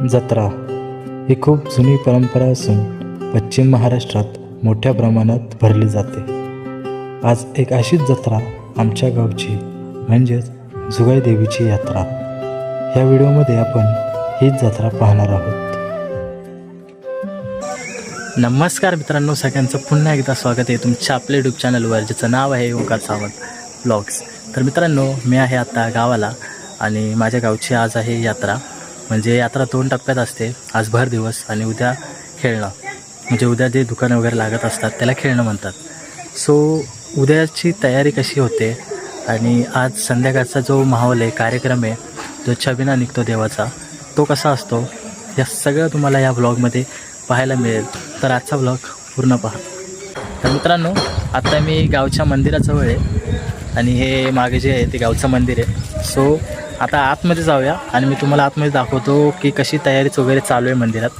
जत्रा ही खूप जुनी परंपरा असून पश्चिम महाराष्ट्रात मोठ्या प्रमाणात भरली जाते. आज एक अशीच जत्रा आमच्या गावची म्हणजेच जुगाई देवीची यात्रा. ह्या व्हिडिओमध्ये आपण हीच जत्रा पाहणार आहोत. नमस्कार मित्रांनो, सगळ्यांचं पुन्हा एकदा स्वागत आहे तुमच्या आपल्या यूट्यूब चॅनलवर, ज्याचं नाव आहे ओंकार सावंत ब्लॉग्स. तर मित्रांनो, मी आहे आता गावाला आणि माझ्या गावची आज आहे यात्रा. म्हणजे यात्रा 2 टप्प्यात असते. आज भर दिवस आणि उद्या खेळणं, म्हणजे उद्या जे दुकानं वगैरे लागत असतात त्याला खेळणं म्हणतात. सो उद्याची तयारी कशी होते आणि आज संध्याकाळचा जो माहोल आहे, कार्यक्रम आहे, जो छबिना निघतो देवाचा, तो कसा असतो, या सगळं तुम्हाला या व्लॉगमध्ये पाहायला मिळेल. तर आजचा व्लॉग पूर्ण पहा. तर मित्रांनो, आता मी गावच्या मंदिराजवळ आहे आणि हे मागे जे आहे ते गावचं मंदिर आहे. सो आता आतमध्ये जाऊया आणि मी तुम्हाला आतमध्ये दाखवतो की कशी तयारीच वगैरे चालू आहे मंदिरात.